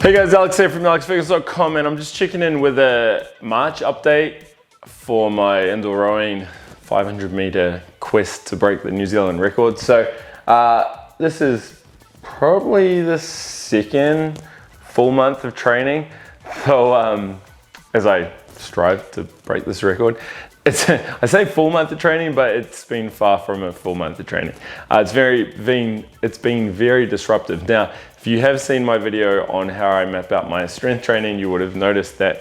Hey guys, Alex here from alexfergus.com, and I'm just checking in with a March update for my indoor rowing 500 meter quest to break the New Zealand record. So this is probably the second full month of training. So as I strive to break this record, I say full month of training, but it's been far from a full month of training. It's been very disruptive. Now, if you have seen my video on how I map out my strength training, you would have noticed that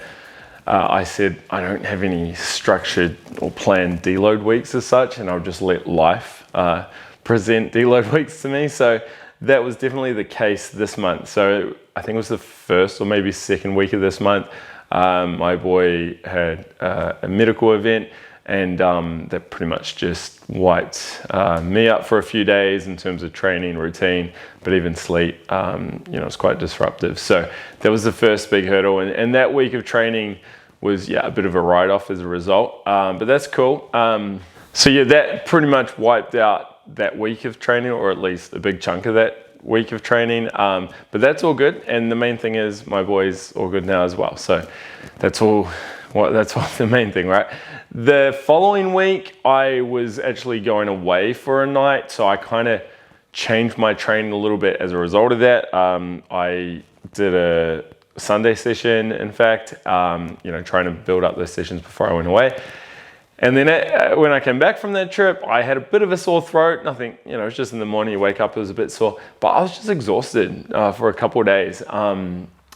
I said I don't have any structured or planned deload weeks as such, and I'll just let life present deload weeks to me. So that was definitely the case this month. So I think it was the first or maybe second week of this month. My boy had a medical event, and that pretty much just wiped me up for a few days in terms of training routine, but even sleep. It's quite disruptive. So that was the first big hurdle, and that week of training was a bit of a write-off as a result, but that's cool. So that pretty much wiped out that week of training, or at least a big chunk of that week of training, but that's all good, and the main thing is my boy's all good now as well. So that's all the main thing, right? The following week I was actually going away for a night, so I kind of changed my training a little bit as a result of that. I did a Sunday session, in fact, trying to build up those sessions before I went away. And then when I came back from that trip, I had a bit of a sore throat. Nothing, it was just in the morning, you wake up, it was a bit sore. But I was just exhausted for a couple of days.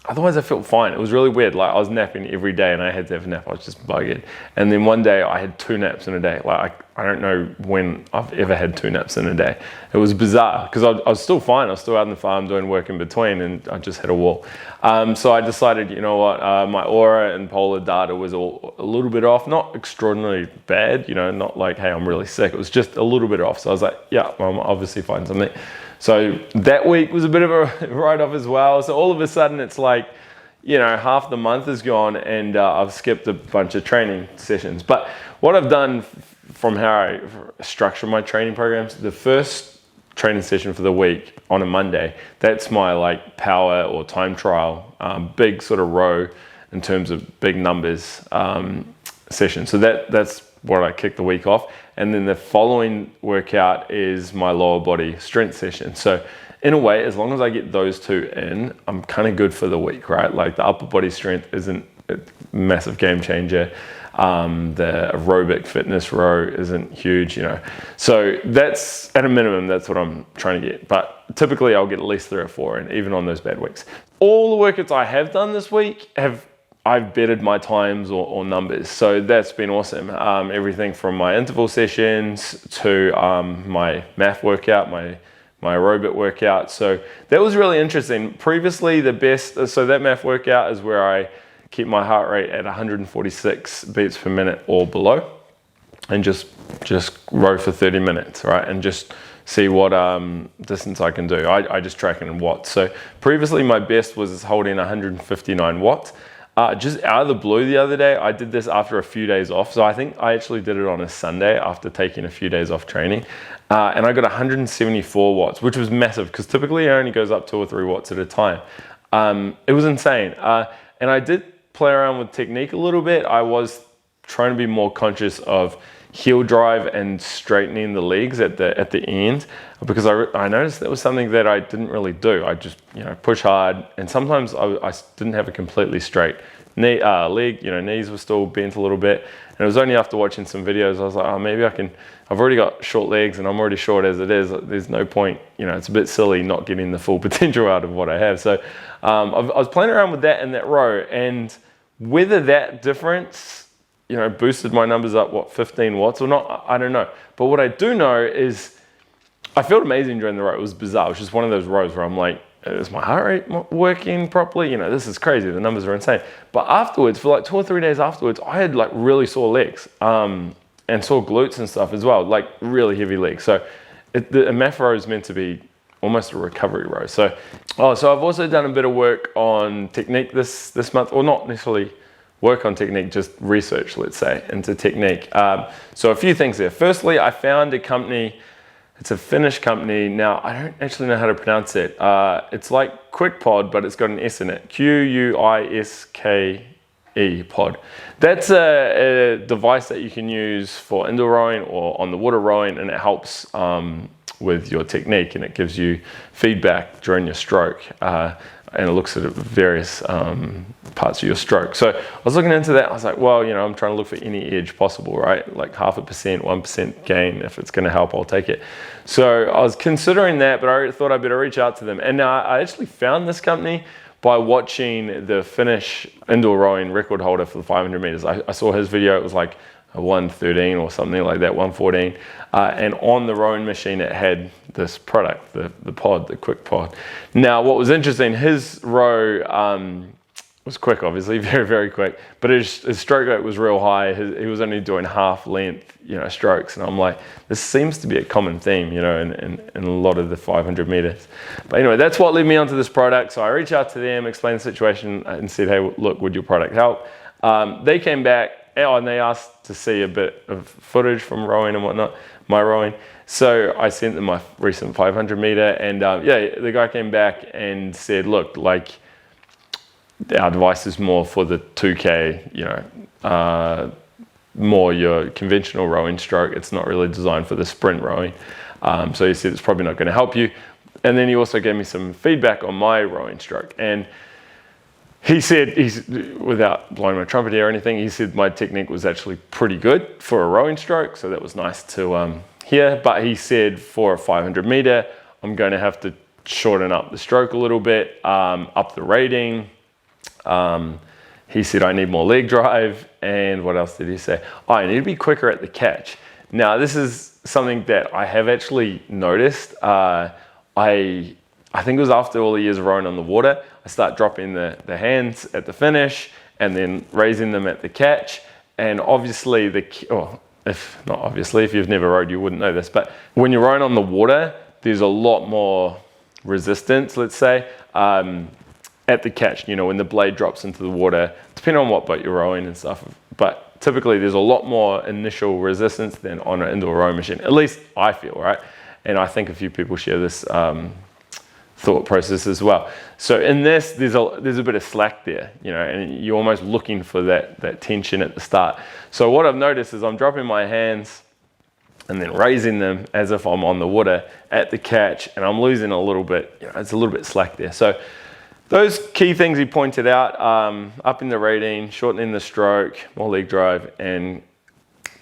Otherwise, I felt fine. It was really weird. Like, I was napping every day and I had to have a nap. I was just buggered. And then one day I had 2 naps in a day. Like, I don't know when I've ever had 2 naps in a day. It was bizarre because I was still fine. I was still out in the farm doing work in between, and I just hit a wall. So I decided, you know what, my aura and polar data was all a little bit off. Not extraordinarily bad, not like, hey, I'm really sick. It was just a little bit off. So I was like, yeah, I'm obviously fine something. So that week was a bit of a write-off as well. So all of a sudden it's like, half the month is gone, and I've skipped a bunch of training sessions. But what I've done from how I structure my training programs, the first training session for the week on a Monday, that's my power or time trial, big sort of row in terms of big numbers session. So that's what I kick the week off. And then the following workout is my lower body strength session. So in a way, as long as I get those 2 in, I'm kind of good for the week, right? Like, the upper body strength isn't a massive game changer. The aerobic fitness row isn't huge, So that's, at a minimum, that's what I'm trying to get. But typically I'll get at least 3 or 4 in, even on those bad weeks. All the workouts I have done this week I've bettered my times or numbers. So that's been awesome. Everything from my interval sessions to my math workout, my aerobic workout. So that was really interesting. Previously, so that math workout is where I keep my heart rate at 146 beats per minute or below, and just row for 30 minutes, right? And just see what distance I can do. I just track it in watts. So previously my best was holding 159 watts. Just out of the blue the other day, I did this after a few days off. So I think I actually did it on a Sunday after taking a few days off training. And I got 174 watts, which was massive because typically it only goes up 2 or 3 watts at a time. It was insane. And I did play around with technique a little bit. I was trying to be more conscious of heel drive and straightening the legs at the end, because I noticed that was something that I didn't really do. I just push hard, and sometimes I didn't have a completely straight leg. Knees were still bent a little bit, and it was only after watching some videos I was like, oh, maybe I can. I've already got short legs and I'm already short as it is. There's no point, it's a bit silly not getting the full potential out of what I have. So I was playing around with that in that row, and whether that difference boosted my numbers up, 15 watts or not, I don't know. But what I do know is I felt amazing during the row. It was bizarre. It was just one of those rows where I'm like, is my heart rate working properly? This is crazy. The numbers are insane. But afterwards, for 2 or 3 days afterwards, I had really sore legs and sore glutes and stuff as well, really heavy legs. So the math row is meant to be almost a recovery row. So I've also done a bit of work on technique this month, or not necessarily work on technique, just research, let's say, into technique. So a few things there. Firstly, I found a company It's a Finnish company. Now, I don't actually know how to pronounce it. It's like Quick Pod, but it's got an S in it. Quiske pod. That's a device that you can use for indoor rowing or on the water rowing, and it helps with your technique, and it gives you feedback during your stroke. And it looks at various parts of your stroke. So I was looking into that. I was like, well, I'm trying to look for any edge possible, right? Like 0.5%, 1% gain. If it's going to help, I'll take it. So I was considering that, but I thought I better reach out to them. And I actually found this company by watching the Finnish indoor rowing record holder for the 500 meters. I saw his video. It was like a 1:13 or something like that, 1:14. And on the rowing machine, it had this product, the pod, the Quick Pod. Now, what was interesting, his row was quick, obviously, very, very quick, but his stroke rate was real high. He was only doing half length, strokes. And I'm like, this seems to be a common theme, in a lot of the 500 meters. But anyway, that's what led me onto this product. So I reached out to them, explained the situation, and said, hey, look, would your product help? They came back, and they asked to see a bit of footage from rowing and whatnot, my rowing. So I sent them my recent 500 meter, and the guy came back and said, look, like, our device is more for the 2K, more your conventional rowing stroke. It's not really designed for the sprint rowing. So he said it's probably not going to help you. And then he also gave me some feedback on my rowing stroke. And he said, without blowing my trumpet here or anything, he said my technique was actually pretty good for a rowing stroke. So that was nice to hear. But he said for a 500 meter, I'm going to have to shorten up the stroke a little bit, up the rating. He said I need more leg drive, and what else did he say? I need to be quicker at the catch. Now, this is something that I have actually noticed. I think it was after all the years of rowing on the water, I start dropping the hands at the finish and then raising them at the catch. And obviously, if you've never rowed, you wouldn't know this, but when you're rowing on the water, there's a lot more resistance, let's say, at the catch, when the blade drops into the water, depending on what boat you're rowing and stuff. But typically there's a lot more initial resistance than on an indoor rowing machine. At least I feel, right? And I think a few people share this thought process as well. So in this, there's a bit of slack there, and you're almost looking for that tension at the start. So what I've noticed is I'm dropping my hands and then raising them as if I'm on the water at the catch, and I'm losing a little bit, it's a little bit slack there. So those key things he pointed out, upping the rating, shortening the stroke, more leg drive, and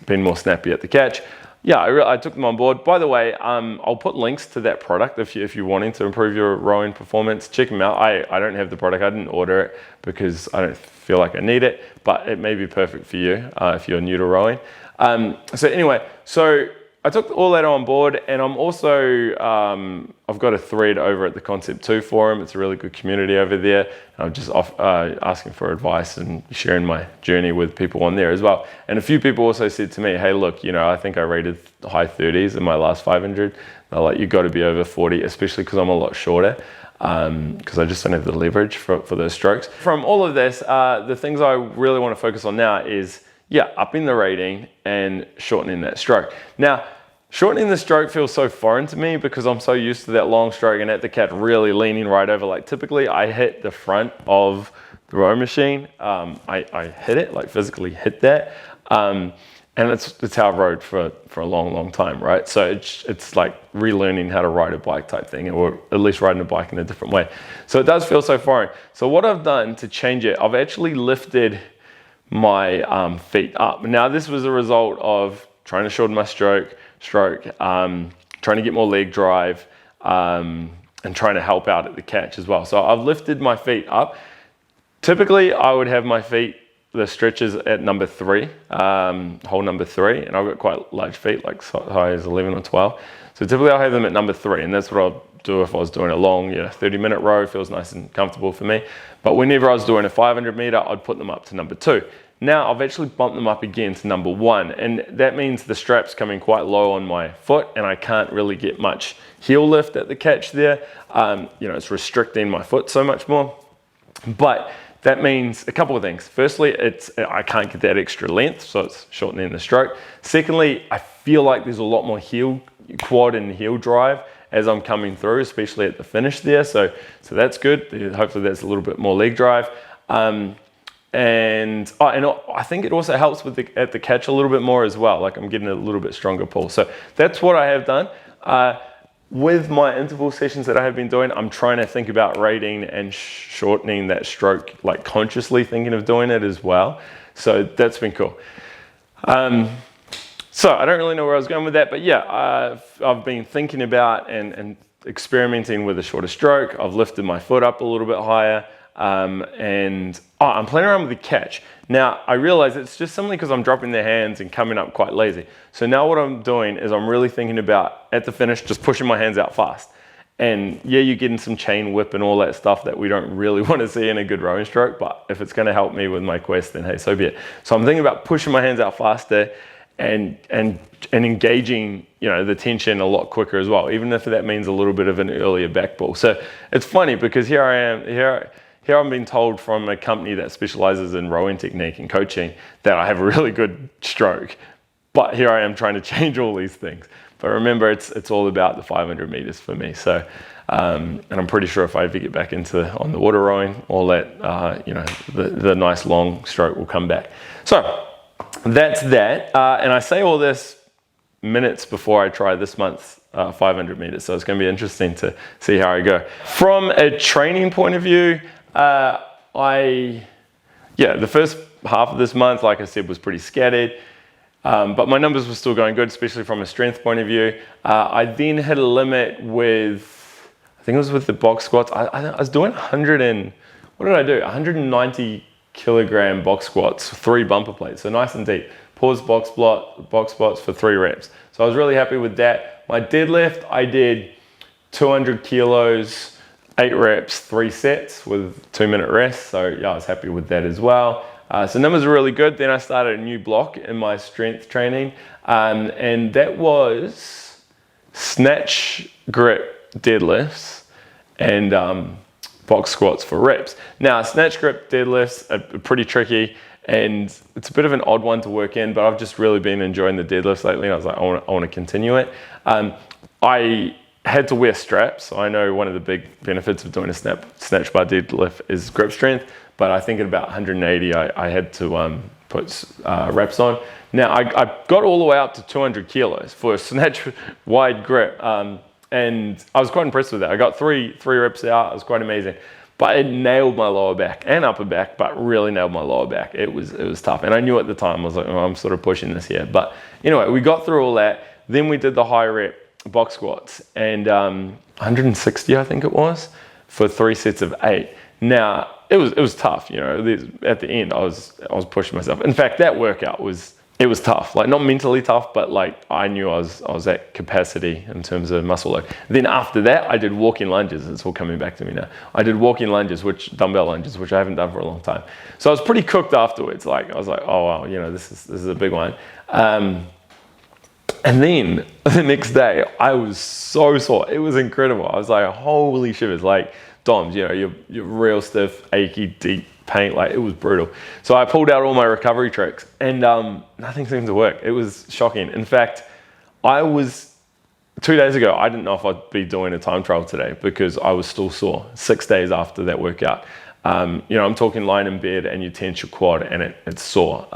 being more snappy at the catch. Yeah, I took them on board. By the way, I'll put links to that product if you're wanting to improve your rowing performance. Check them out. I don't have the product. I didn't order it because I don't feel like I need it, but it may be perfect for you if you're new to rowing. So anyway, I took all that on board, and I'm also, I've got a thread over at the Concept 2 forum. It's a really good community over there. I'm just asking for advice and sharing my journey with people on there as well. And a few people also said to me, hey, look, I think I rated high 30s in my last 500. They're like, you've got to be over 40, especially because I'm a lot shorter, because I just don't have the leverage for those strokes. From all of this, the things I really want to focus on now is, upping the rating and shortening that stroke. Now, shortening the stroke feels so foreign to me because I'm so used to that long stroke and at the catch really leaning right over. Like typically I hit the front of the row machine. I hit it, like physically hit that. And it's how I've rowed for a long, long time, right? So it's like relearning how to ride a bike type thing, or at least riding a bike in a different way. So it does feel so foreign. So what I've done to change it, I've actually lifted my feet up. Now this was a result of trying to shorten my stroke, trying to get more leg drive, and trying to help out at the catch as well. So I've lifted my feet up. Typically I would have my feet, the stretches at number 3, hole number 3, and I've got quite large feet, like so high as 11 or 12. So typically I'll have them at number 3, and that's what I'll do if I was doing a long 30-minute row. Feels nice and comfortable for me. But whenever I was doing a 500 meter, I'd put them up to number 2. Now I've actually bumped them up again to number 1, and that means the strap's coming quite low on my foot and I can't really get much heel lift at the catch there. It's restricting my foot so much more. But that means a couple of things. Firstly, I can't get that extra length, so it's shortening the stroke. Secondly, I feel like there's a lot more heel quad and heel drive as I'm coming through, especially at the finish there. So that's good. Hopefully that's a little bit more leg drive. And I think it also helps with at the catch a little bit more as well. Like I'm getting a little bit stronger pull. So that's what I have done. With my interval sessions that I have been doing, I'm trying to think about rating and shortening that stroke, like consciously thinking of doing it as well. So that's been cool. So I don't really know where I was going with that, but yeah, I've been thinking about and experimenting with a shorter stroke. I've lifted my foot up a little bit higher, and I'm playing around with the catch. Now I realize it's just simply because I'm dropping the hands and coming up quite lazy. So now what I'm doing is I'm really thinking about at the finish, just pushing my hands out fast. And yeah, you're getting some chain whip and all that stuff that we don't really want to see in a good rowing stroke, but if it's going to help me with my quest, then hey, so be it. So I'm thinking about pushing my hands out faster and engaging, you know, the tension a lot quicker as well, even if that means a little bit of an earlier back ball. So it's funny because here I am, here I'm being told from a company that specializes in rowing technique and coaching that I have a really good stroke, but here I am trying to change all these things. But remember, it's all about the 500 meters for me. So, and I'm pretty sure if I ever get back on the water rowing, all that, you know, the nice long stroke will come back. So that's that. And I say all this minutes before I try this month's 500 meters. So it's going to be interesting to see how I go. From a training point of view, the first half of this month, like I said, was pretty scattered. But my numbers were still going good, especially from a strength point of view. I then hit a limit with, I think it was with the box squats. I was doing 190 kilogram box squats, 3 bumper plates, so nice and deep. Pause box squats for 3 reps. So I was really happy with that. My deadlift, I did 200 kilos, 8 reps, 3 sets with 2-minute rest. So yeah, I was happy with that as well. So numbers are really good. Then I started a new block in my strength training, and that was snatch grip deadlifts and box squats for reps. Now, snatch grip deadlifts are pretty tricky, and it's a bit of an odd one to work in, but I've just really been enjoying the deadlifts lately, and I was like, I want to continue it. I had to wear straps. So I know one of the big benefits of doing a snatch bar deadlift is grip strength, but I think at about 180, I had to put reps on. Now, I got all the way up to 200 kilos for a snatch wide grip, and I was quite impressed with that. I got three reps out. It was quite amazing. But it nailed my lower back and upper back, but really nailed my lower back. It was tough. And I knew at the time, I was like, oh, I'm sort of pushing this here. But anyway, we got through all that. Then we did the high rep box squats, and 160, I think it was, for 3 sets of 8. Now, it was tough, you know. At the end, I was pushing myself. In fact, that workout was tough. Like, not mentally tough, but like I knew I was at capacity in terms of muscle load. Then after that, I did walking lunges. It's all coming back to me now. I did walking lunges, dumbbell lunges, which I haven't done for a long time. So I was pretty cooked afterwards. Like, I was like, oh wow, you know, this is a big one. And then the next day, I was so sore. It was incredible. I was like, holy shivers. Like, DOMS, you know, you're real stiff, achy, deep pain. Like, it was brutal. So I pulled out all my recovery tricks, and nothing seemed to work. It was shocking. In fact, 2 days ago, I didn't know if I'd be doing a time trial today because I was still sore 6 days after that workout. You know, I'm talking lying in bed and you tense your quad and it's sore.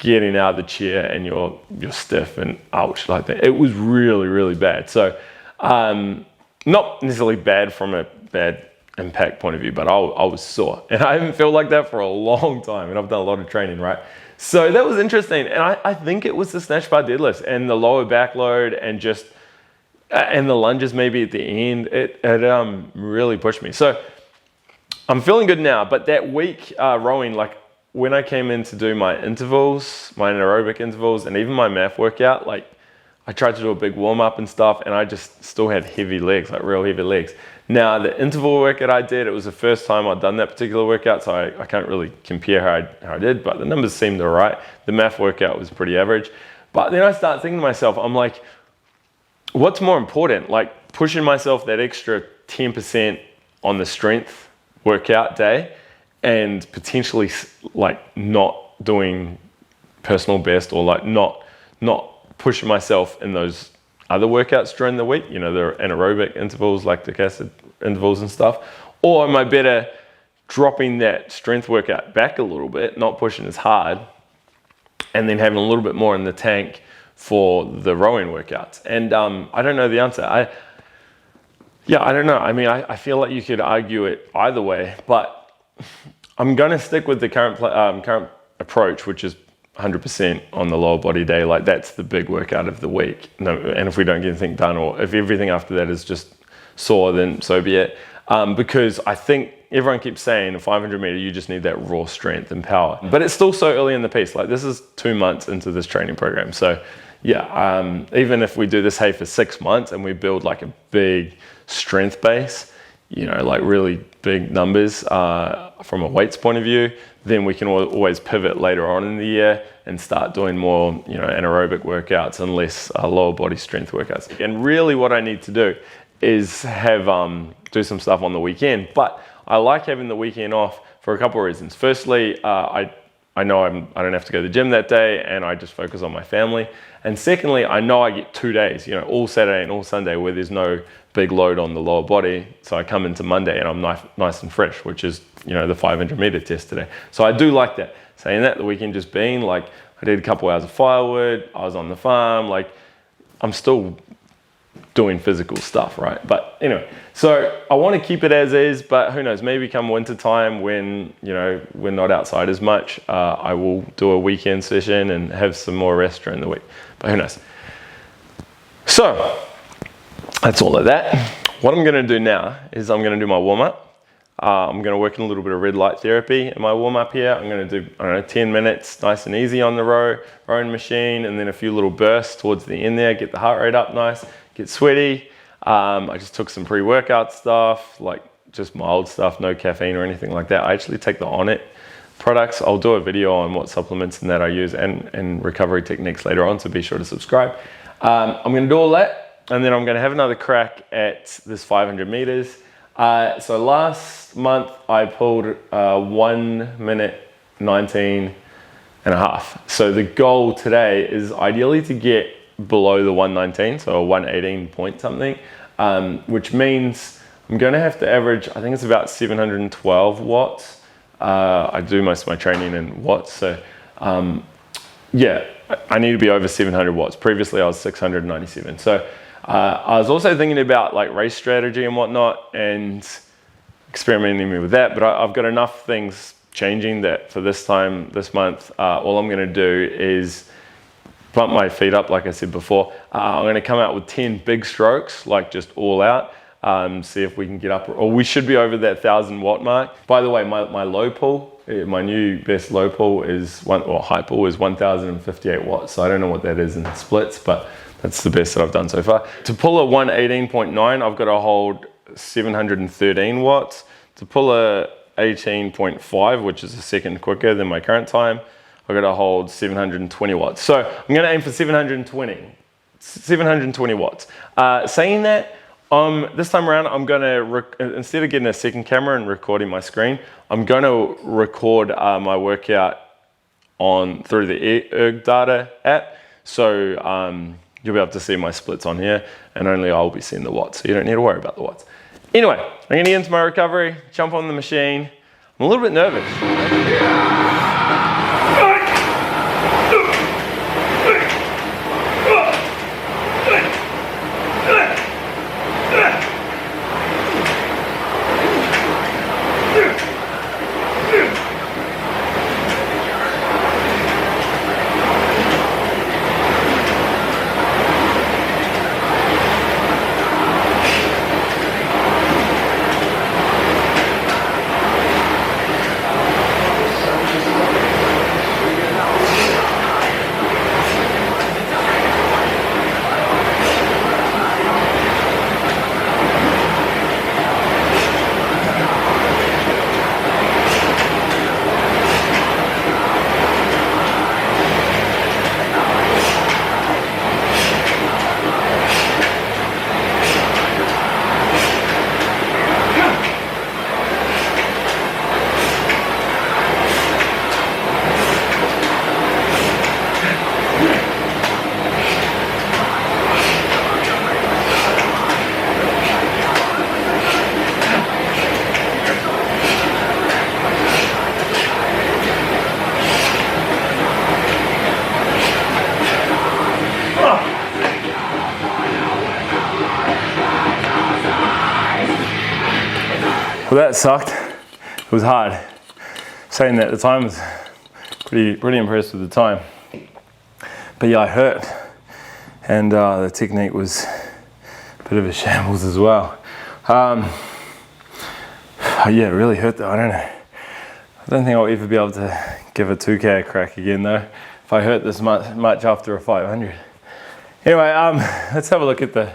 Getting out of the chair and you're stiff and ouch, like that. It was really, really bad. So not necessarily bad from a bad impact point of view, but I was sore. And I haven't felt like that for a long time, and I've done a lot of training, right? So that was interesting. And I think it was the snatch bar deadlifts and the lower back load and just, and the lunges maybe at the end. It really pushed me. So I'm feeling good now, but that week rowing, like, when I came in to do my intervals, my anaerobic intervals, and even my math workout, like, I tried to do a big warm up and stuff, and I just still had heavy legs, like real heavy legs. Now, the interval workout I did, it was the first time I'd done that particular workout, so I can't really compare how I did, but the numbers seemed all right. The math workout was pretty average. But then I start thinking to myself, I'm like, what's more important? Like, pushing myself that extra 10% on the strength workout day, and potentially like not doing personal best, or like not pushing myself in those other workouts during the week, you know, the anaerobic intervals like the acid intervals and stuff? Or am I better dropping that strength workout back a little bit, not pushing as hard, and then having a little bit more in the tank for the rowing workouts? And I don't know the answer. I don't know. I mean, I feel like you could argue it either way, but I'm going to stick with the current approach, which is 100% on the lower body day. Like, that's the big workout of the week. No, and if we don't get anything done, or if everything after that is just sore, then so be it. Because I think everyone keeps saying a 500 meter, you just need that raw strength and power. But it's still so early in the piece. Like, this is 2 months into this training program. So yeah, even if we do this for 6 months and we build like a big strength base, you know, like really big numbers from a weights point of view, then we can always pivot later on in the year and start doing more, you know, anaerobic workouts and less lower body strength workouts. And really what I need to do is have do some stuff on the weekend. But I like having the weekend off for a couple of reasons. Firstly, I know I don't have to go to the gym that day, and I just focus on my family. And secondly, I know I get 2 days, you know, all Saturday and all Sunday, where there's no big load on the lower body. So I come into Monday and I'm nice and fresh, which is, you know, the 500 meter test today. So I do like that. Saying that, the weekend just being like, I did a couple hours of firewood, I was on the farm, like I'm still doing physical stuff, right? But anyway, so I want to keep it as is, but who knows, maybe come winter time when, you know, we're not outside as much, I will do a weekend session and have some more rest during the week, but who knows. So that's all of that. What I'm going to do now is I'm going to do my warm-up. I'm going to work in a little bit of red light therapy in my warm-up here. I'm going to do, I don't know, 10 minutes, nice and easy on the rowing machine, and then a few little bursts towards the end there, get the heart rate up nice, get sweaty. I just took some pre-workout stuff, like just mild stuff, no caffeine or anything like that. I actually take the On It products. I'll do a video on what supplements and that I use and recovery techniques later on, so be sure to subscribe. I'm going to do all that, and then I'm going to have another crack at this 500 meters. So last month I pulled 1 minute 19 and a half. So the goal today is ideally to get below the 119, so a 118 point something, which means I'm going to have to average, I think it's about 712 watts. I do most of my training in watts, so yeah, I need to be over 700 watts. Previously I was 697. So I was also thinking about like race strategy and whatnot and experimenting with that, but I've got enough things changing that for this month, all I'm going to do is pump my feet up, like I said before. I'm going to come out with 10 big strokes, like just all out, see if we can get up, or we should be over that 1,000 watt mark. By the way, my low pull, my new best low pull is high pull is 1,058 watts. So I don't know what that is in splits, but that's the best that I've done so far. To pull a 118.9, I've got to hold 713 watts. To pull a 18.5, which is a second quicker than my current time, I've got to hold 720 watts. So I'm going to aim for 720 watts. Saying that, this time around, I'm going to, instead of getting a second camera and recording my screen, I'm going to record my workout through the Erg Data app. So you'll be able to see my splits on here, and only I'll be seeing the watts, so you don't need to worry about the watts. Anyway, I'm going to get into my recovery, jump on the machine. I'm a little bit nervous. Well, that sucked. It was hard. Saying that, the time was pretty impressed with the time. But yeah, I hurt. And the technique was a bit of a shambles as well. Yeah, it really hurt though, I don't know. I don't think I'll ever be able to give a 2K a crack again though, if I hurt this much after a 500. Anyway, let's have a look at the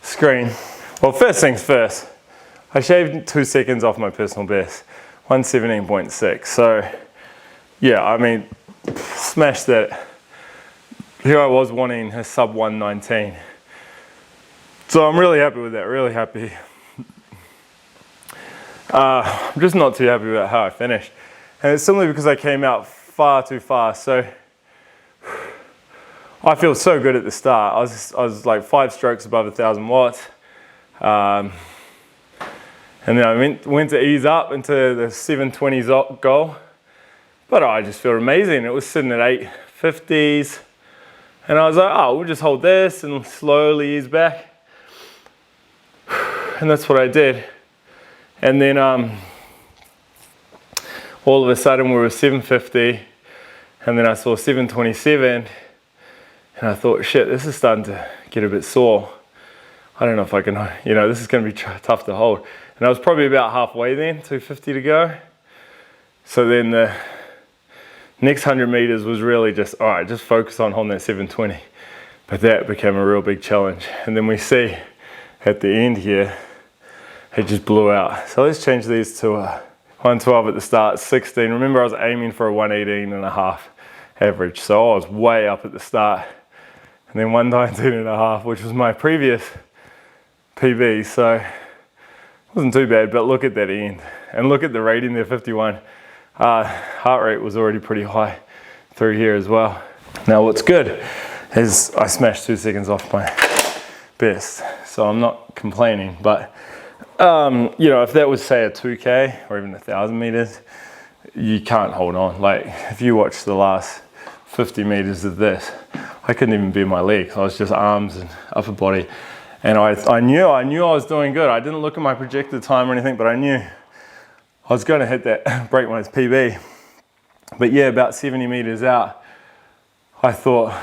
screen. Well, first things first, I shaved 2 seconds off my personal best, 117.6. So yeah, I mean, smashed that. Here I was wanting a sub 119. So I'm really happy with that, really happy. I'm just not too happy about how I finished. And it's simply because I came out far too fast. So I feel so good at the start. I was like 5 strokes above 1,000 watts. And then I went to ease up into the 720s goal. But I just feel amazing. It was sitting at 850s. And I was like, oh, we'll just hold this and slowly ease back. And that's what I did. And then all of a sudden we were 750. And then I saw 727. And I thought, shit, this is starting to get a bit sore. I don't know if I can, this is going to be tough to hold. And I was probably about halfway then, 250 to go. So then the next 100 meters was really just, all right, just focus on holding that 720. But that became a real big challenge. And then we see at the end here, it just blew out. So let's change these to 112 at the start, 16. Remember, I was aiming for a 118.5 average. So I was way up at the start. And then 119.5, which was my previous PB. So it wasn't too bad, but look at that end. And look at the rating there, 51. Heart rate was already pretty high through here as well. Now what's good is I smashed 2 seconds off my best. So I'm not complaining, but if that was say a 2K or even 1,000 meters, you can't hold on. Like if you watch the last 50 meters of this, I couldn't even bend my legs. I was just arms and upper body. And I knew I was doing good. I didn't look at my projected time or anything, but I knew I was going to hit that break when it's PB. But yeah, about 70 meters out, I thought,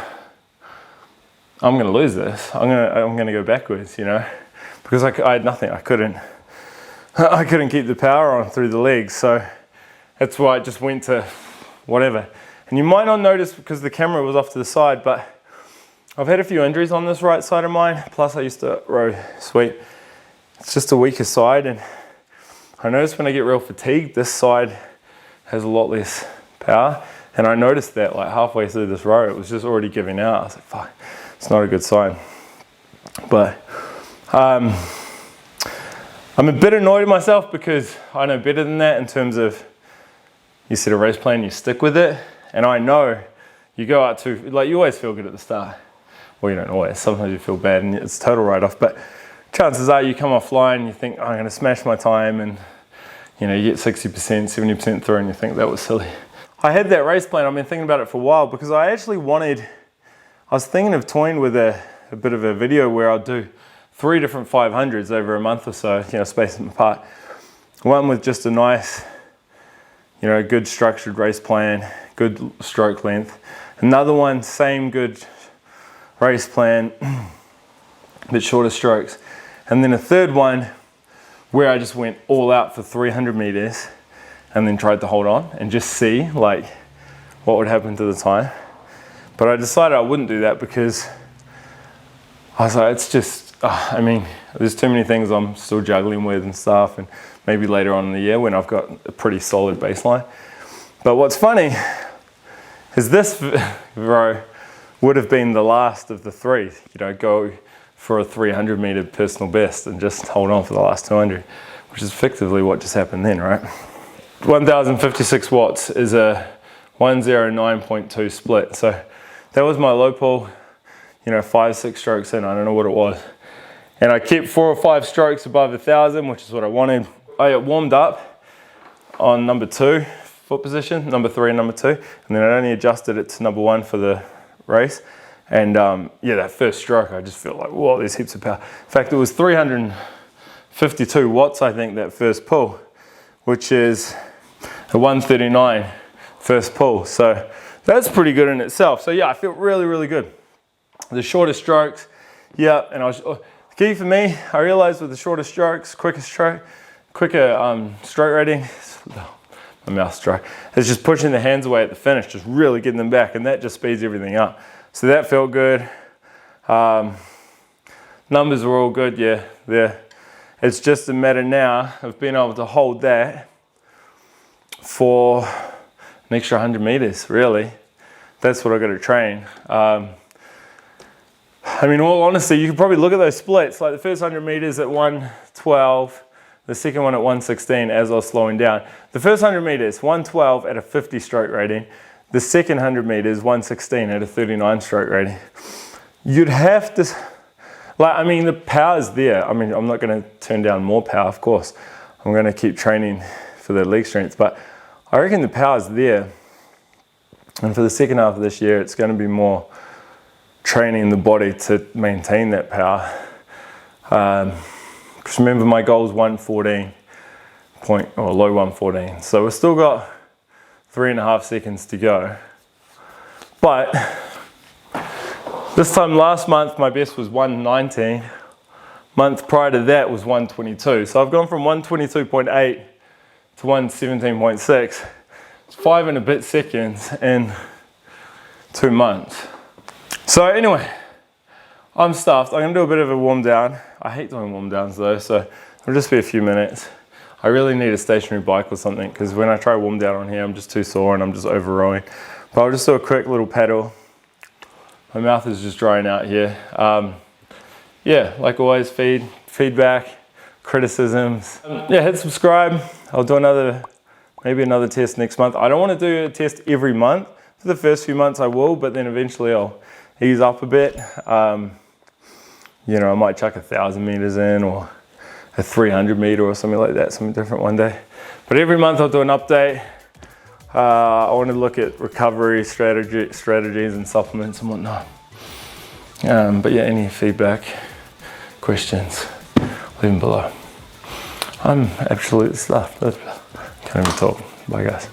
I'm going to lose this. I'm going to go backwards, because I had nothing. I couldn't keep the power on through the legs. So that's why I just went to whatever. And you might not notice because the camera was off to the side, but I've had a few injuries on this right side of mine. Plus I used to row sweep. It's just a weaker side. And I noticed when I get real fatigued, this side has a lot less power. And I noticed that like halfway through this row, it was just already giving out. I was like, fuck, it's not a good sign. But I'm a bit annoyed at myself because I know better than that in terms of you set a race plan, you stick with it. And I know you go out to, like you always feel good at the start. Well, you don't always, sometimes you feel bad and it's total write-off. But chances are you come offline, you think, oh, I'm going to smash my time, and you get 60%, 70% through, and you think that was silly. I had that race plan, I've been thinking about it for a while because I was thinking of toying with a bit of a video where I'll do 3 different 500s over a month or so, space them apart. One with just a nice, good structured race plan, good stroke length. Another one, same good race plan, but shorter strokes. And then a third one where I just went all out for 300 meters and then tried to hold on and just see like what would happen to the time. But I decided I wouldn't do that because I was like, it's just, there's too many things I'm still juggling with and stuff, and maybe later on in the year when I've got a pretty solid baseline. But what's funny is this row would have been the last of the 3, go for a 300 meter personal best and just hold on for the last 200, which is effectively what just happened then, right? 1056 watts is a 109.2 split. So that was my low pull, 5-6 strokes in, I don't know what it was. And I kept 4 or 5 strokes above 1,000, which is what I wanted. I warmed up on number 2 foot position, number 3 and number 2, and then I only adjusted it to number 1 for the race. And that first stroke, I just felt like, whoa, there's heaps of power. In fact, it was 300 52 watts, I think, that first pull, which is a 139 first pull. So that's pretty good in itself. So yeah, I feel really, really good. The shorter strokes, yeah, and the key for me, I realized with the shorter strokes, quicker stroke rating, my mouth's dry, it's just pushing the hands away at the finish, just really getting them back, and that just speeds everything up. So that felt good. Numbers were all good, yeah. It's just a matter now of being able to hold that for an extra 100 meters, really. That's what I got to train. I mean, all honesty, you could probably look at those splits, like the first 100 meters at 112, the second one at 116 as I was slowing down. The first 100 meters, 112 at a 50 stroke rating. The second 100 meters, 116 at a 39 stroke rating. You'd have to, like, I mean, the power's there. I mean, I'm not going to turn down more power, of course. I'm going to keep training for the leg strength, but I reckon the power's there. And for the second half of this year, it's going to be more training the body to maintain that power. Because remember, my goal is 114 or low 114. So we've still got 3.5 seconds to go. But this time last month, my best was 119. Month prior to that was 122. So I've gone from 122.8 to 117.6. It's 5 and a bit seconds in 2 months. So anyway, I'm stuffed. I'm gonna do a bit of a warm down. I hate doing warm downs though, so it'll just be a few minutes. I really need a stationary bike or something, because when I try warm down on here, I'm just too sore and I'm just over rowing. But I'll just do a quick little paddle. My mouth is just drying out here. Yeah, like always, feedback, criticisms. Yeah, hit subscribe. I'll do maybe another test next month. I don't want to do a test every month. For the first few months I will, but then eventually I'll ease up a bit. You know, I might chuck 1,000 meters in, or a 300 meter or something like that, something different one day. But every month I'll do an update. I want to look at recovery strategies and supplements and whatnot. But yeah, any feedback, questions, leave them below. I'm absolutely stuffed. Can't even talk. Bye guys.